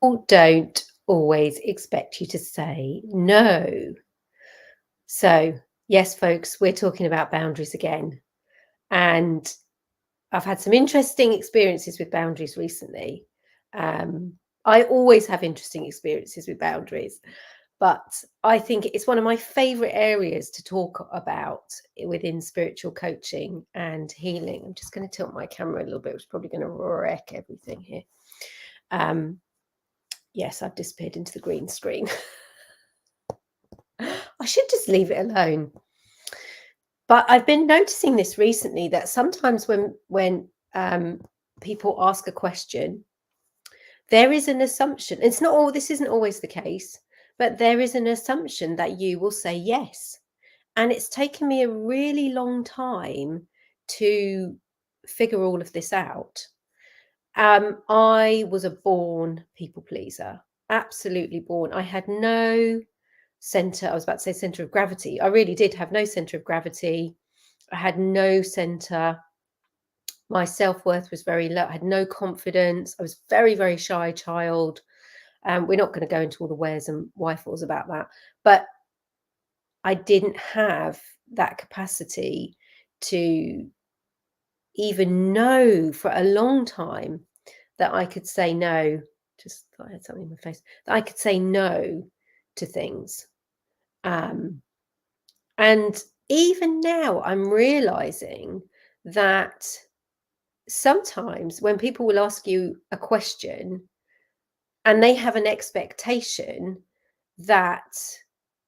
People don't always expect you to say no. So, yes, folks, we're talking about boundaries again. And I've had some interesting experiences with boundaries recently. Um, I always have interesting experiences with boundaries, but I think it's one of my favorite areas to talk about within spiritual coaching and healing. I'm just going to tilt my camera a little bit, which is probably going to wreck everything here. Um, yes, I've disappeared into the green screen. I should just leave it alone. But I've been noticing this recently that sometimes when people ask a question, there is an assumption. It's not all. This isn't always the case, but there is an assumption that you will say yes. And it's taken me a really long time to figure all of this out. I was a born people pleaser, absolutely born. I had no center. I was about to say center of gravity. I really did have no center of gravity. I had no center. My self-worth was very low. I had no confidence. I was very, very shy child. We're not going to go into all the wheres and whyfalls about that, but I didn't have that capacity to even know for a long time that I could say no. Just thought I had something in my face. That I could say no to things. And even now, I'm realizing that sometimes when people will ask you a question and they have an expectation that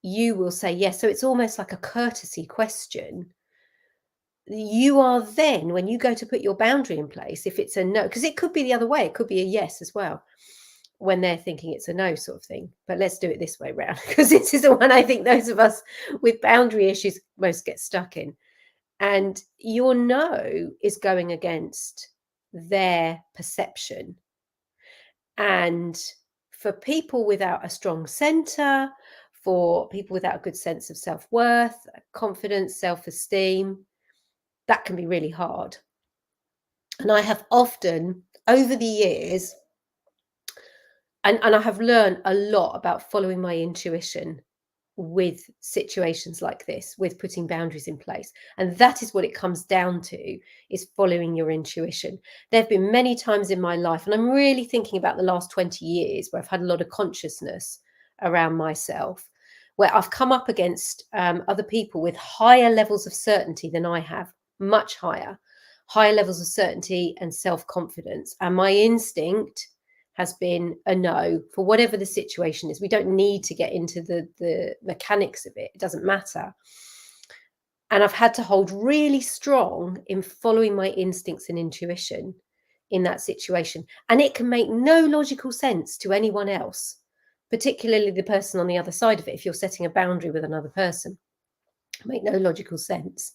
you will say yes, so it's almost like a courtesy question. You are then, when you go to put your boundary in place, if it's a no, because it could be the other way, it could be a yes as well when they're thinking it's a no sort of thing. But let's do it this way round, because this is the one I think those of us with boundary issues most get stuck in. And your no is going against their perception. And for people without a strong center, for people without a good sense of self-worth, confidence, self-esteem, that can be really hard. And I have often, over the years, and I have learned a lot about following my intuition with situations like this, with putting boundaries in place. And that is what it comes down to, is following your intuition. There have been many times in my life, and I'm really thinking about the last 20 years where I've had a lot of consciousness around myself, where I've come up against other people with higher levels of certainty than I have, much higher levels of certainty and self-confidence. And my instinct has been a no for whatever the situation is. We don't need to get into the mechanics of it. It doesn't matter. And I've had to hold really strong in following my instincts and intuition in that situation. And it can make no logical sense to anyone else, particularly the person on the other side of it. If you're setting a boundary with another person, it make no logical sense.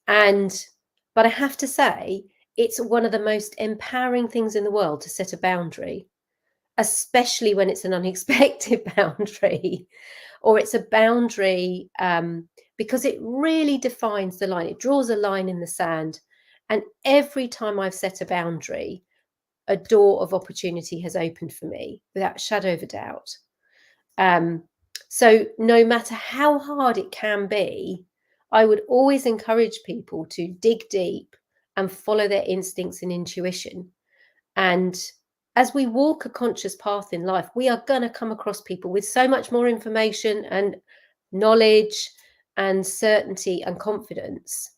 But I have to say, it's one of the most empowering things in the world to set a boundary, especially when it's an unexpected boundary, or it's a boundary because it really defines the line. It draws a line in the sand. And every time I've set a boundary, a door of opportunity has opened for me without a shadow of a doubt. So no matter how hard it can be, I would always encourage people to dig deep and follow their instincts and intuition. And as we walk a conscious path in life, we are going to come across people with so much more information and knowledge and certainty and confidence.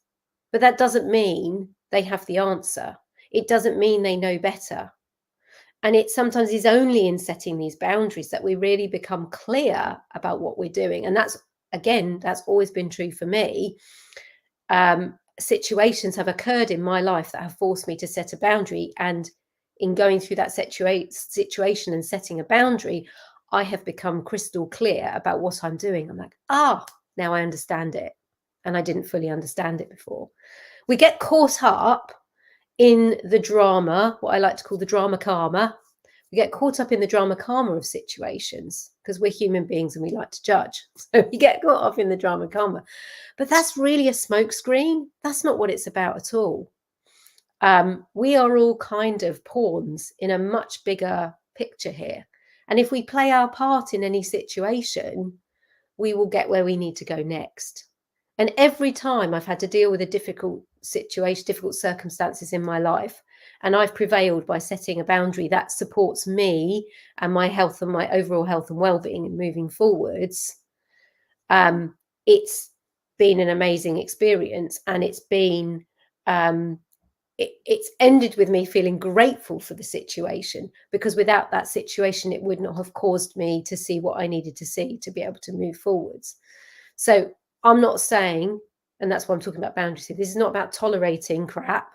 But that doesn't mean they have the answer. It doesn't mean they know better. And it sometimes is only in setting these boundaries that we really become clear about what we're doing. And that's, again, that's always been true for me. Situations have occurred in my life that have forced me to set a boundary. And in going through that situation and setting a boundary, I have become crystal clear about what I'm doing. I'm like, now I understand it. And I didn't fully understand it before. We get caught up in the drama, what I like to call the drama karma. We get caught up in the drama karma of situations because we're human beings and we like to judge. So we get caught up in the drama karma. But that's really a smokescreen. That's not what it's about at all. We are all kind of pawns in a much bigger picture here. And if we play our part in any situation, we will get where we need to go next. And every time I've had to deal with a difficult situation, difficult circumstances in my life, and I've prevailed by setting a boundary that supports me and my health and my overall health and well-being and moving forwards, it's been an amazing experience. And it's been it's ended with me feeling grateful for the situation, because without that situation, it would not have caused me to see what I needed to see to be able to move forwards. So I'm not saying, and that's why I'm talking about boundaries here, this is not about tolerating crap.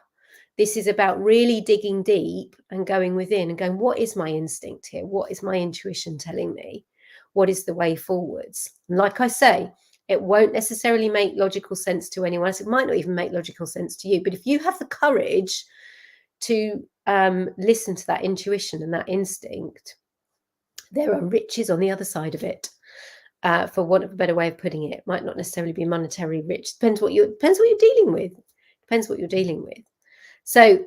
This is about really digging deep and going within and going, what is my instinct here? What is my intuition telling me? What is the way forwards? And like I say, it won't necessarily make logical sense to anyone else. It might not even make logical sense to you. But if you have the courage to listen to that intuition and that instinct, there are riches on the other side of it. For want of a better way of putting it, might not necessarily be monetary rich. Depends what you're dealing with. Depends what you're dealing with. So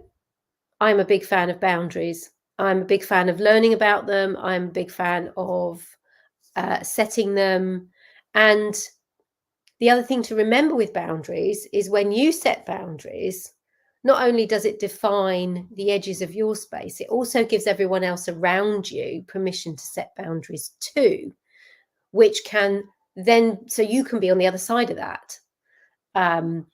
I'm a big fan of boundaries. I'm a big fan of learning about them. I'm a big fan of setting them. And the other thing to remember with boundaries is when you set boundaries, not only does it define the edges of your space, it also gives everyone else around you permission to set boundaries too, which can then, so you can be on the other side of that. And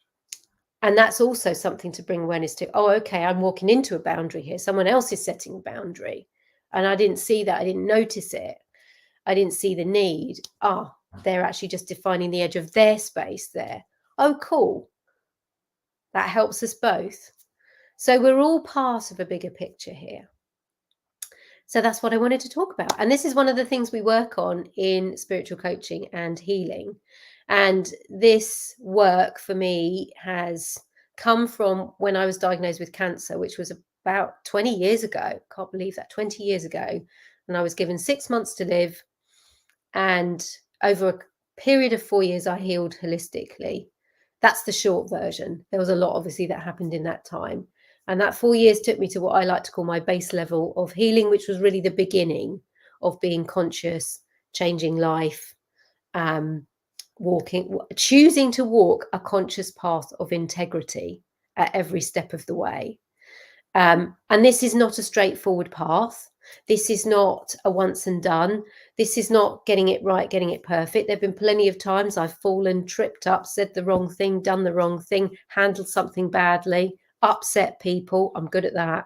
that's also something to bring awareness to. Oh, okay, I'm walking into a boundary here. Someone else is setting a boundary. And I didn't see that. I didn't notice it. I didn't see the need. They're actually just defining the edge of their space there. Oh, cool. That helps us both. So we're all part of a bigger picture here. So that's what I wanted to talk about. And this is one of the things we work on in spiritual coaching and healing. And this work for me has come from when I was diagnosed with cancer, which was about 20 years ago. Can't believe that, 20 years ago. And I was given 6 months to live. And over a period of 4 years, I healed holistically. That's the short version. There was a lot, obviously, that happened in that time. And that 4 years took me to what I like to call my base level of healing, which was really the beginning of being conscious, changing life, choosing to walk a conscious path of integrity at every step of the way. And this is not a straightforward path. This is not a once and done. This is not getting it right, getting it perfect. There have been plenty of times I've fallen, tripped up, said the wrong thing, done the wrong thing, handled something badly, upset people. I'm good at that.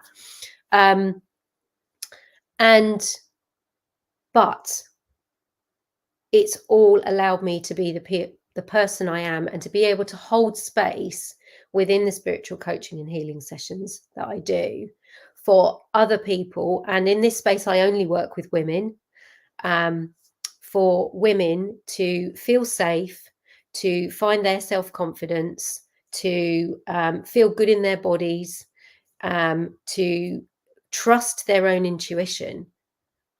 But it's all allowed me to be the person I am, and to be able to hold space within the spiritual coaching and healing sessions that I do for other people. And in this space, I only work with women, for women to feel safe, to find their self-confidence, to feel good in their bodies, to trust their own intuition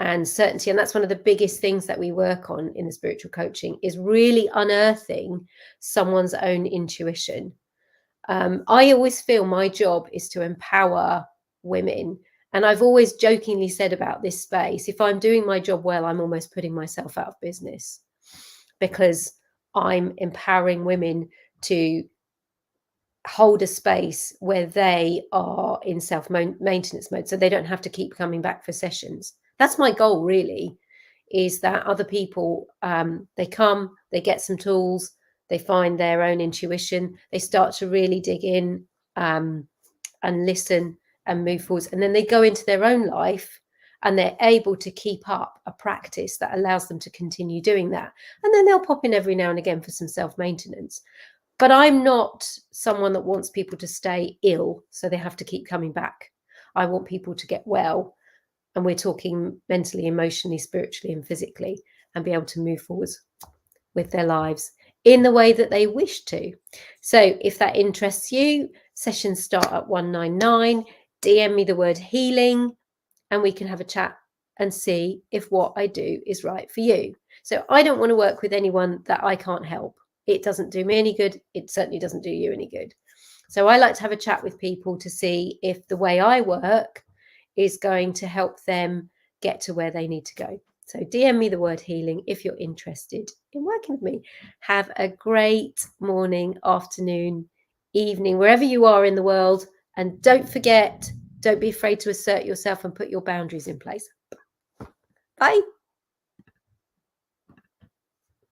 and certainty. And that's one of the biggest things that we work on in the spiritual coaching, is really unearthing someone's own intuition. I always feel my job is to empower women. And I've always jokingly said about this space, if I'm doing my job well, I'm almost putting myself out of business, because I'm empowering women to hold a space where they are in self-maintenance mode, so they don't have to keep coming back for sessions. That's my goal, really, is that other people, they come, they get some tools, they find their own intuition, they start to really dig in and listen and move forwards. And then they go into their own life and they're able to keep up a practice that allows them to continue doing that. And then they'll pop in every now and again for some self-maintenance. But I'm not someone that wants people to stay ill, so they have to keep coming back. I want people to get well. And we're talking mentally, emotionally, spiritually, and physically, and be able to move forwards with their lives in the way that they wish to. So if that interests you, sessions start at 199. DM me the word healing, and we can have a chat and see if what I do is right for you. So I don't want to work with anyone that I can't help. It doesn't do me any good. It certainly doesn't do you any good. So I like to have a chat with people to see if the way I work is going to help them get to where they need to go. So DM me the word healing if you're interested in working with me. Have a great morning, afternoon, evening, wherever you are in the world. And don't forget, don't be afraid to assert yourself and put your boundaries in place. Bye.